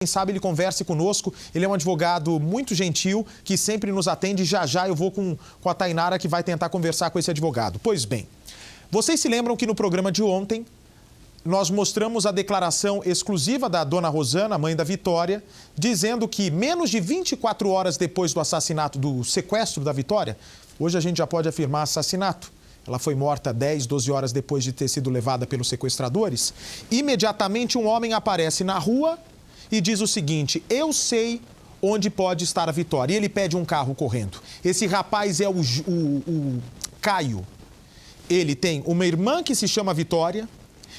Quem sabe ele converse conosco, ele é um advogado muito gentil, que sempre nos atende. Já eu vou com a Tainara, que vai tentar conversar com esse advogado. Pois bem, vocês se lembram que no programa de ontem nós mostramos a declaração exclusiva da dona Rosana, mãe da Vitória, dizendo que menos de 24 horas depois do assassinato, do sequestro da Vitória, hoje a gente já pode afirmar assassinato. Ela foi morta 10, 12 horas depois de ter sido levada pelos sequestradores. Imediatamente um homem aparece na rua e diz o seguinte: eu sei onde pode estar a Vitória. E ele pede um carro correndo. Esse rapaz é o Caio. Ele tem uma irmã que se chama Vitória.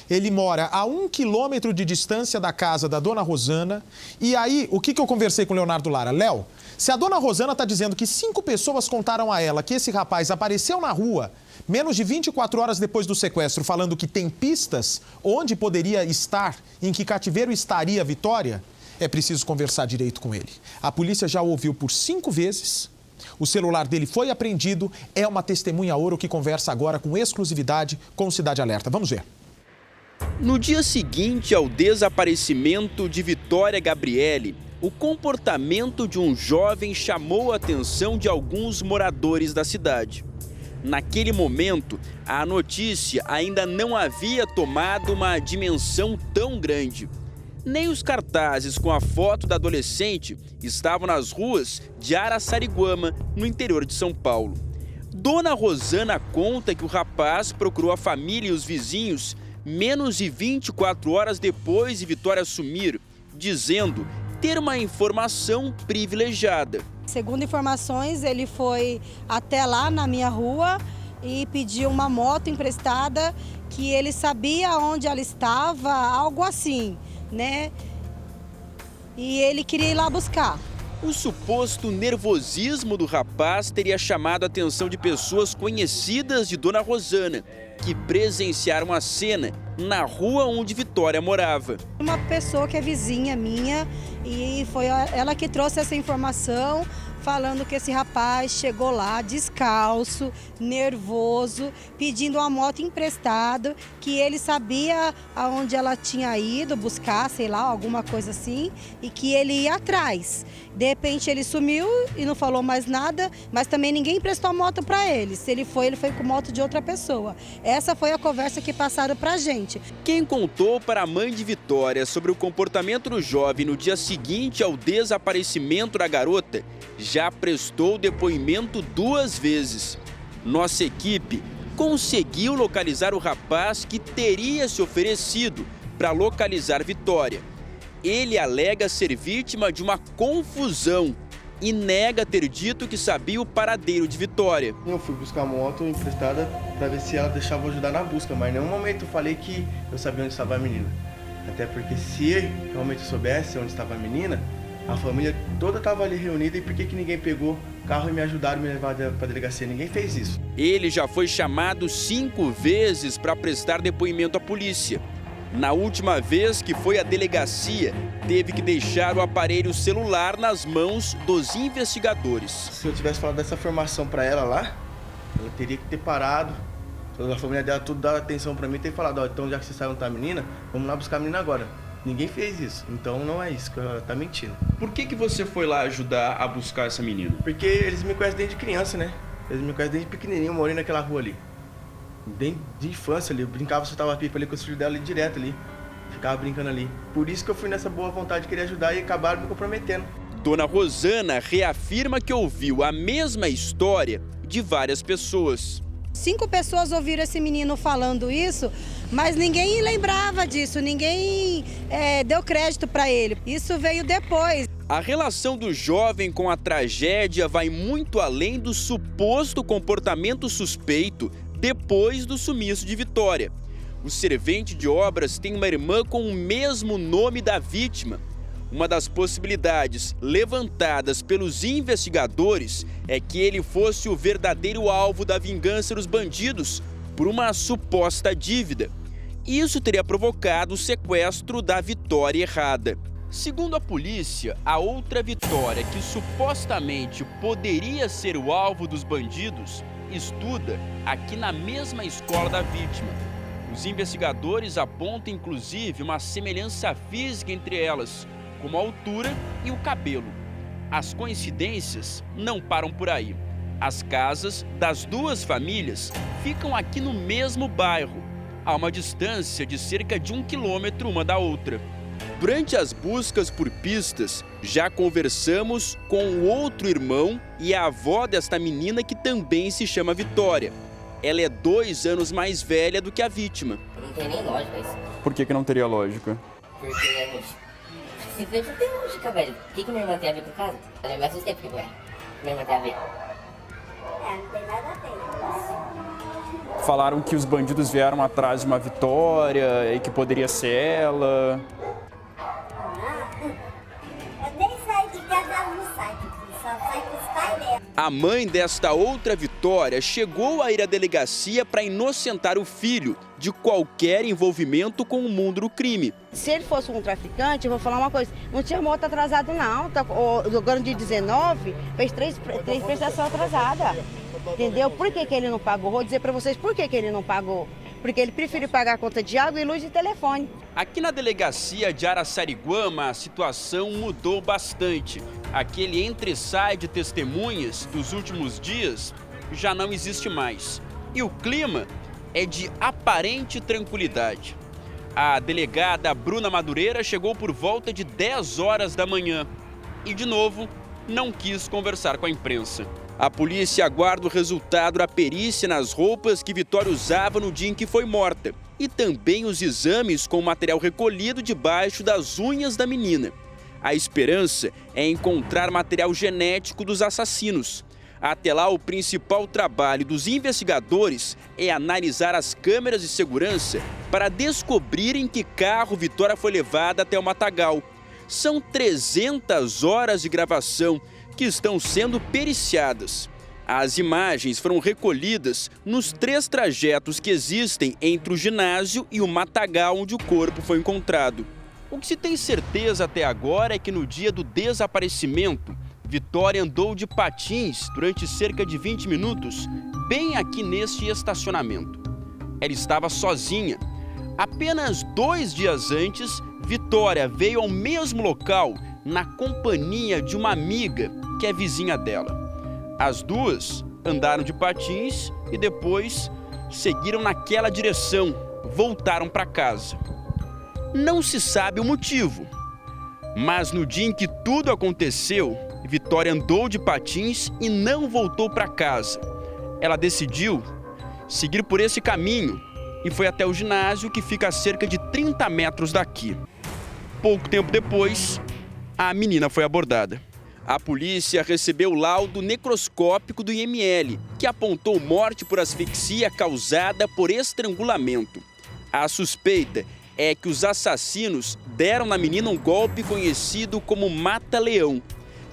Ele mora a 1 quilômetro de distância da casa da dona Rosana. E aí, o que eu conversei com o Leonardo Lara? Léo, se a dona Rosana está dizendo que 5 pessoas contaram a ela que esse rapaz apareceu na rua menos de 24 horas depois do sequestro, falando que tem pistas onde poderia estar, em que cativeiro estaria a Vitória, é preciso conversar direito com ele. A polícia já o ouviu por 5 vezes, o celular dele foi apreendido, é uma testemunha ouro que conversa agora com exclusividade com o Cidade Alerta. Vamos ver. No dia seguinte ao desaparecimento de Vitória Gabriele, o comportamento de um jovem chamou a atenção de alguns moradores da cidade. Naquele momento, a notícia ainda não havia tomado uma dimensão tão grande. Nem os cartazes com a foto da adolescente estavam nas ruas de Araçariguama, no interior de São Paulo. Dona Rosana conta que o rapaz procurou a família e os vizinhos menos de 24 horas depois de Vitória sumir, dizendo ter uma informação privilegiada. Segundo informações, ele foi até lá na minha rua e pediu uma moto emprestada, que ele sabia onde ela estava, algo assim, né? E ele queria ir lá buscar. O suposto nervosismo do rapaz teria chamado a atenção de pessoas conhecidas de Dona Rosana, que presenciaram a cena na rua onde Vitória morava. Uma pessoa que é vizinha minha, e foi ela que trouxe essa informação, falando que esse rapaz chegou lá descalço, nervoso, pedindo uma moto emprestada, que ele sabia aonde ela tinha ido buscar, sei lá, alguma coisa assim, e que ele ia atrás. De repente ele sumiu e não falou mais nada, mas também ninguém emprestou a moto para ele. Se ele foi com moto de outra pessoa. Essa foi a conversa que passaram pra gente. Quem contou para a mãe de Vitória sobre o comportamento do jovem no dia seguinte ao desaparecimento da garota já prestou depoimento 2 vezes. Nossa equipe conseguiu localizar o rapaz que teria se oferecido para localizar Vitória. Ele alega ser vítima de uma confusão e nega ter dito que sabia o paradeiro de Vitória. Eu fui buscar a moto emprestada para ver se ela deixava eu ajudar na busca, mas em nenhum momento eu falei que eu sabia onde estava a menina. Até porque se realmente eu soubesse onde estava a menina, a família toda estava ali reunida, e por que ninguém pegou o carro e me ajudaram a me levar para a delegacia? Ninguém fez isso. Ele já foi chamado 5 vezes para prestar depoimento à polícia. Na última vez que foi à delegacia, teve que deixar o aparelho celular nas mãos dos investigadores. Se eu tivesse falado dessa informação para ela lá, ela teria que ter parado. A família dela tudo dá atenção para mim e ter falado: ó, então já que você saiu onde tá a menina, vamos lá buscar a menina agora. Ninguém fez isso, então não é isso, que ela tá mentindo. Por que você foi lá ajudar a buscar essa menina? Porque eles me conhecem desde criança, né? Eles me conhecem desde pequenininho, eu morei naquela rua ali. Desde de infância ali, eu brincava, soltava pipa ali com os filhos dela ali direto ali. Ficava brincando ali. Por isso que eu fui nessa boa vontade de querer ajudar e acabaram me comprometendo. Dona Rosana reafirma que ouviu a mesma história de várias pessoas. 5 pessoas ouviram esse menino falando isso, mas ninguém lembrava disso, ninguém deu crédito para ele. Isso veio depois. A relação do jovem com a tragédia vai muito além do suposto comportamento suspeito depois do sumiço de Vitória. O servente de obras tem uma irmã com o mesmo nome da vítima. Uma das possibilidades levantadas pelos investigadores é que ele fosse o verdadeiro alvo da vingança dos bandidos por uma suposta dívida. Isso teria provocado o sequestro da Vitória errada. Segundo a polícia, a outra Vitória, que supostamente poderia ser o alvo dos bandidos, estuda aqui na mesma escola da vítima. Os investigadores apontam inclusive uma semelhança física entre elas. como a altura e o cabelo. As coincidências não param por aí. As casas das duas famílias ficam aqui no mesmo bairro, a uma distância de cerca de 1 quilômetro uma da outra. Durante as buscas por pistas, já conversamos com o outro irmão e a avó desta menina, que também se chama Vitória. Ela é 2 anos mais velha do que a vítima. Não tem nem lógica isso. Por que não teria lógica? Porque simplesmente não tem lógica, velho. O que minha irmã tem a ver com o caso? Eu me assustei porque, ué, minha irmã tem a ver. Não tem nada a ver. Falaram que os bandidos vieram atrás de uma Vitória e que poderia ser ela. Eu nem saio de casa, ela não sai. Só sai com os pais dela. A mãe desta outra Vitória chegou a ir à delegacia para inocentar o filho de qualquer envolvimento com o mundo do crime. Se ele fosse um traficante, eu vou falar uma coisa, não tinha moto atrasado não, jogando de 19, fez três prestações atrasadas, entendeu? Por que ele não pagou? Vou dizer para vocês por que ele não pagou. Porque ele preferiu pagar a conta de água e luz e telefone. Aqui na delegacia de Araçariguama, a situação mudou bastante. Aquele entre-sai de testemunhas dos últimos dias já não existe mais. E o clima é de aparente tranquilidade. A delegada Bruna Madureira chegou por volta de 10 horas da manhã e, de novo, não quis conversar com a imprensa. A polícia aguarda o resultado da perícia nas roupas que Vitória usava no dia em que foi morta e também os exames com o material recolhido debaixo das unhas da menina. A esperança é encontrar material genético dos assassinos. Até lá, o principal trabalho dos investigadores é analisar as câmeras de segurança para descobrir em que carro Vitória foi levada até o matagal. São 300 horas de gravação que estão sendo periciadas. As imagens foram recolhidas nos 3 trajetos que existem entre o ginásio e o matagal onde o corpo foi encontrado. O que se tem certeza até agora é que no dia do desaparecimento, Vitória andou de patins durante cerca de 20 minutos, bem aqui neste estacionamento. Ela estava sozinha. Apenas 2 dias antes, Vitória veio ao mesmo local na companhia de uma amiga que é vizinha dela. As duas andaram de patins e depois seguiram naquela direção, voltaram para casa. Não se sabe o motivo, mas no dia em que tudo aconteceu, Vitória andou de patins e não voltou para casa. Ela decidiu seguir por esse caminho e foi até o ginásio, que fica a cerca de 30 metros daqui. Pouco tempo depois, a menina foi abordada. A polícia recebeu o laudo necroscópico do IML, que apontou morte por asfixia causada por estrangulamento. A suspeita é que os assassinos deram na menina um golpe conhecido como mata-leão.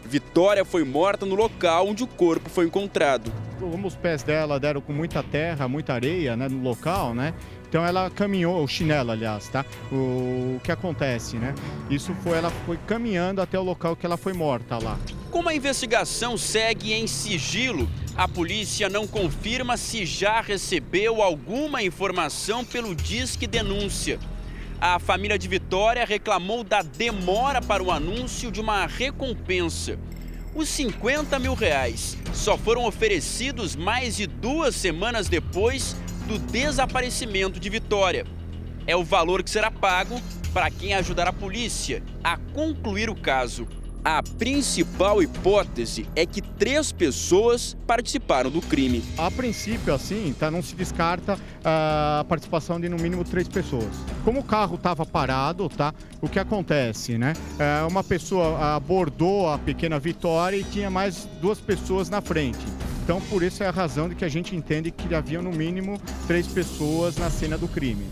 Vitória foi morta no local onde o corpo foi encontrado. Como os pés dela deram com muita terra, muita areia, né, no local, né? Então ela caminhou, o chinelo, aliás, tá? O que acontece, né? Ela foi caminhando até o local que ela foi morta lá. Como a investigação segue em sigilo, a polícia não confirma se já recebeu alguma informação pelo Disque Denúncia. A família de Vitória reclamou da demora para o anúncio de uma recompensa. Os R$50 mil só foram oferecidos mais de 2 semanas depois do desaparecimento de Vitória. É o valor que será pago para quem ajudar a polícia a concluir o caso. A principal hipótese é que 3 pessoas participaram do crime. A princípio, assim, não se descarta a participação de no mínimo 3 pessoas. Como o carro estava parado, o que acontece, né? Uma pessoa abordou a pequena Vitória e tinha mais 2 pessoas na frente. Então, por isso é a razão de que a gente entende que havia no mínimo 3 pessoas na cena do crime.